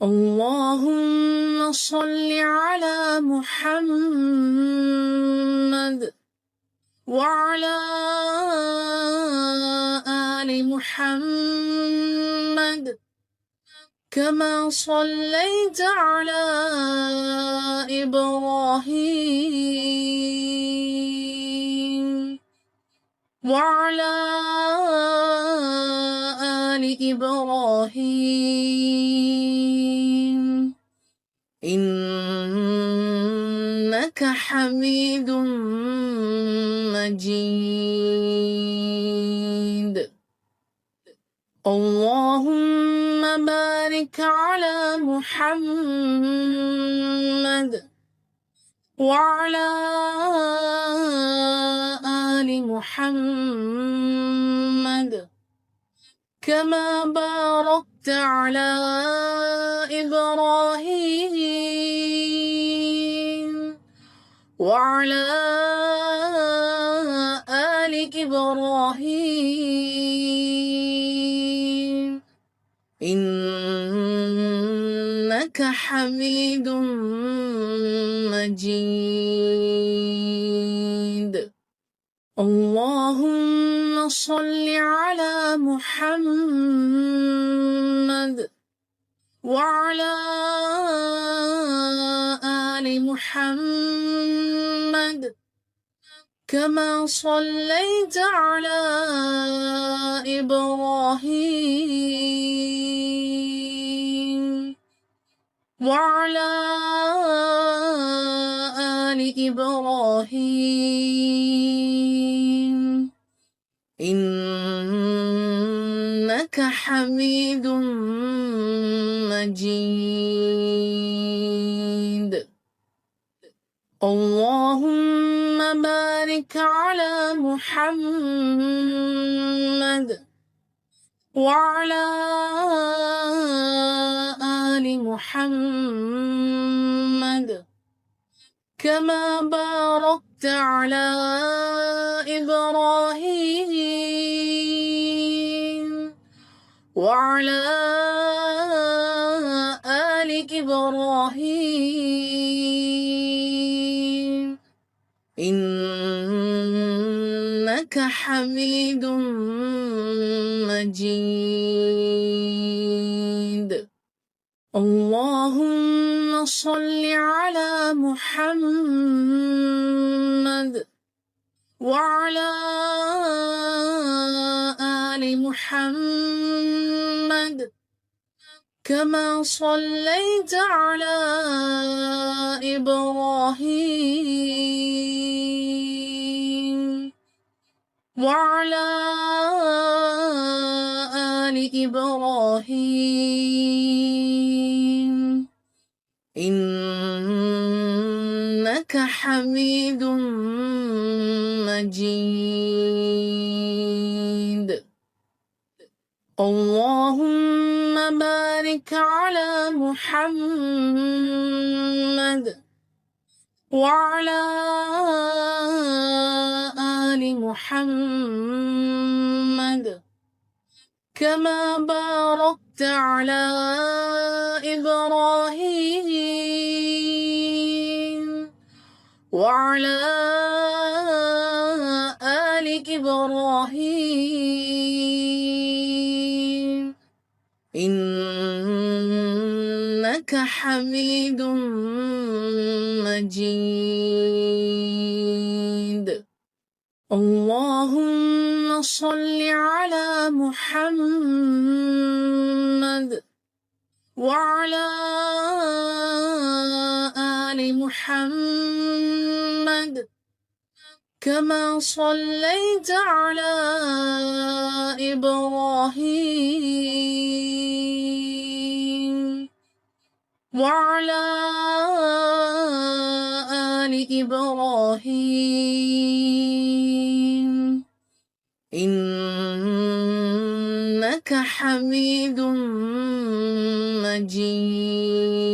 اللهم صل على محمد وعلى آل محمد كما صليت على إبراهيم وعلى آل إبراهيم إنك حميد مجيد. اللهم بارك على محمد وعلى آل محمد كما باركت على إبراهيم وعلى آل إبراهيم إنك حميد مجيد. اللهم صل على محمد وعلى آل محمد كما صليت على إبراهيم وعلى آل إبراهيم إنك حميد مجيد. اللهم بارك على محمد وعلى آل محمد كما باركت على إبراهيم وعلى آل إبراهيم إنك حميد مجيد. اللهم صل على محمد وعلى آل محمد كما صليت على إبراهيم وعلى آل إبراهيم إنك حميد مجيد. اللهم بارك على محمد وعلى آل محمد كما باركت على إبراهيم وعلى آل إبراهيم إنك حميد مجيد. اللهم صل على محمد وعلى آل محمد كما صليت على إبراهيم وعلى آل إبراهيم إنك حميد مجيد.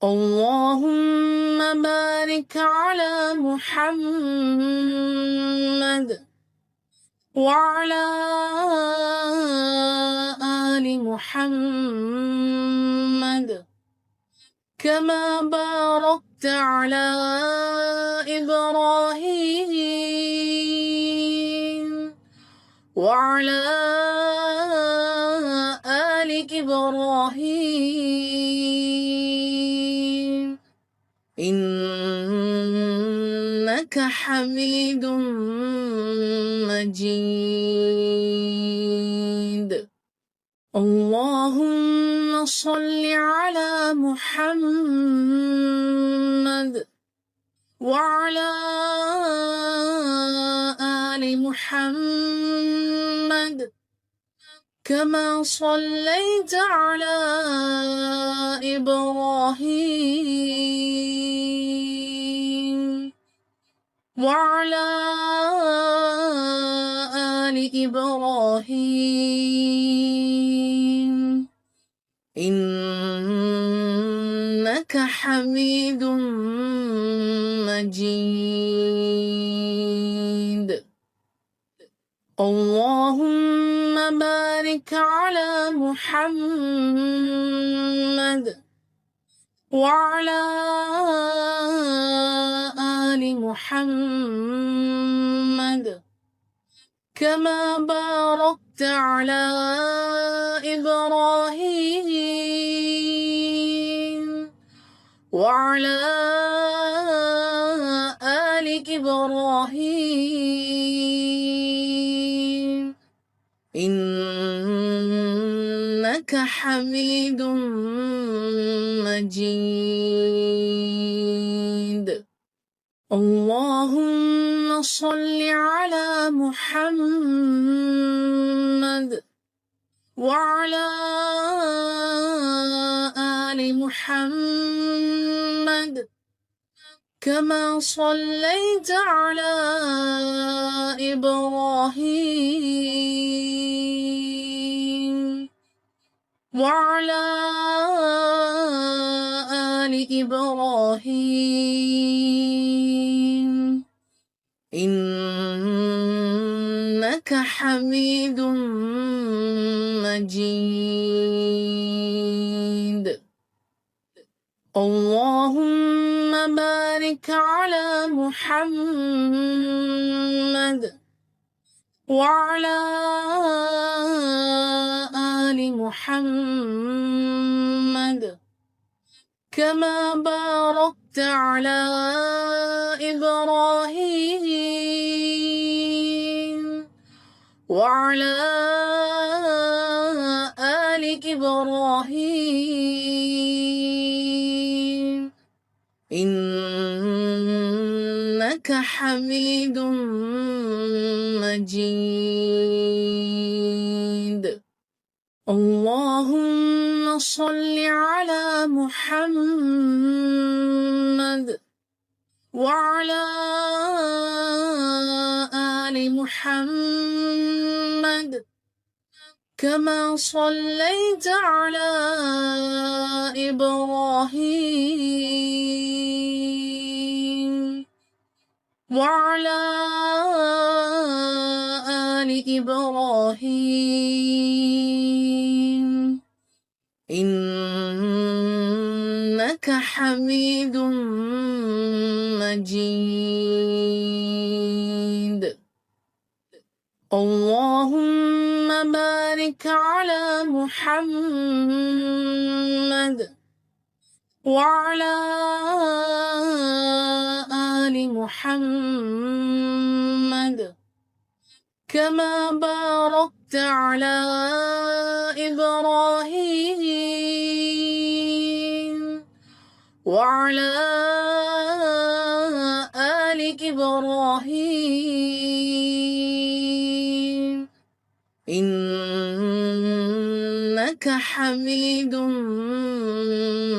اللهم بارك على محمد وعلى آل محمد كما باركت على إبراهيم وعلى آل إبراهيم إنك حميد مجيد. اللهم صل على محمد وعلى آل محمد كما صليت على إبراهيم وعلى آل إبراهيم إنك حميد مجيد. اللهم بارك على محمد وعلى آل محمد كما باركت على إبراهيم وعلى آل إبراهيم إنك حميد مجيد. اللهم صل على محمد وعلى آل محمد كما صليت على إبراهيم وعلى آل إبراهيم إنك حميد مجيد. اللهم بارك على محمد وعلى آل محمد كما باركت على إبراهيم وعلى آل إبراهيم إنك حميد مجيد. اللهم صل على محمد وعلى آل محمد كما صليت على إبراهيم وعلى آل إبراهيم إنك حميد مجيد. اللهم بارك على محمد وعلى آل محمد كما باركت على إبراهيم وعلى آل إبراهيم إنك حميد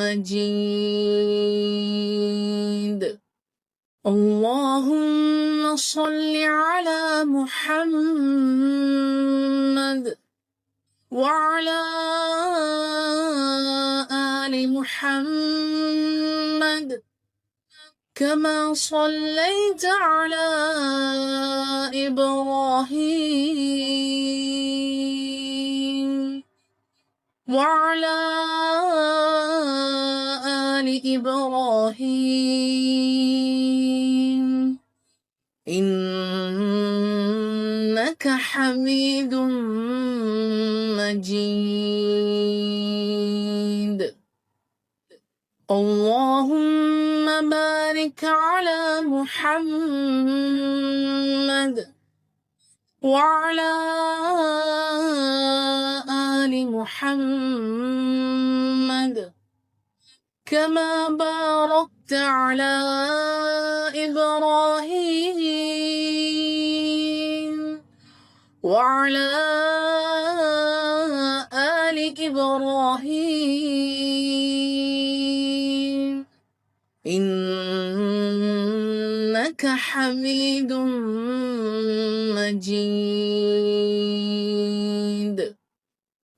مجيد. اللهم صل على محمد وعلى آل محمد كما صليت على إبراهيم وعلى آل إبراهيم إنك حميد مجيد. اللهم بارك على محمد وعلى آل محمد كما باركت على إبراهيم وعلى آل إبراهيم إنك حميد مجيد.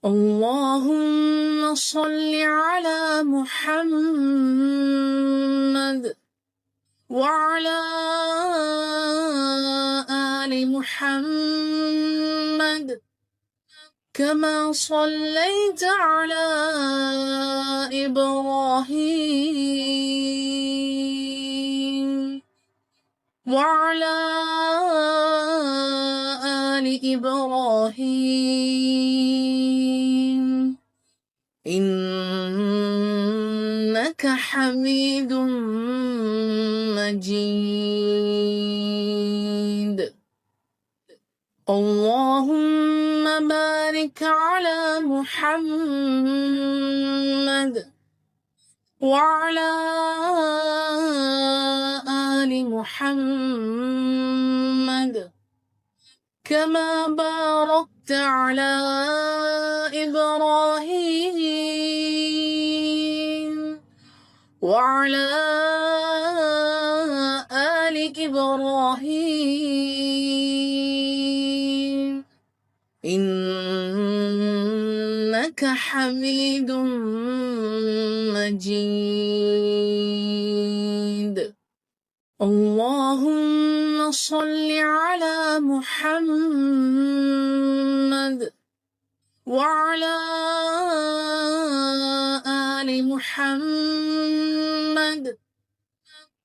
اللهم صل على محمد وعلى آل محمد كما صليت على إبراهيم وعلى آل إبراهيم إنك حميد مجيد. اللهم بارك على محمد وعلى آل محمد كما باركت على إبراهيم وعلى آل إبراهيم إنك حميد مجيد. اللهم صل على محمد وعلى آل محمد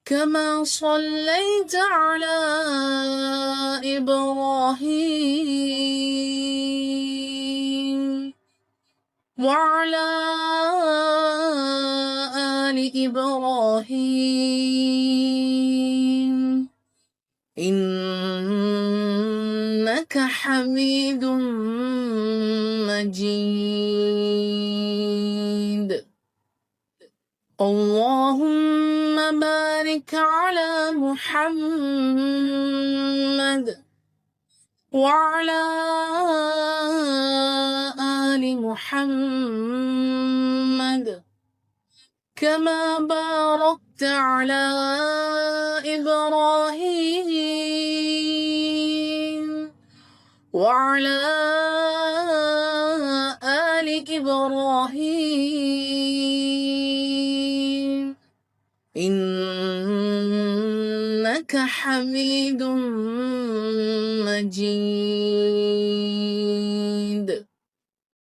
كما صليت على إبراهيم وعلى آل إبراهيم إنك حميد مجيد. اللهم بارك على محمد وعلى آل محمد كما باركت على إبراهيم وعلى آل إبراهيم إنك حميد مجيد.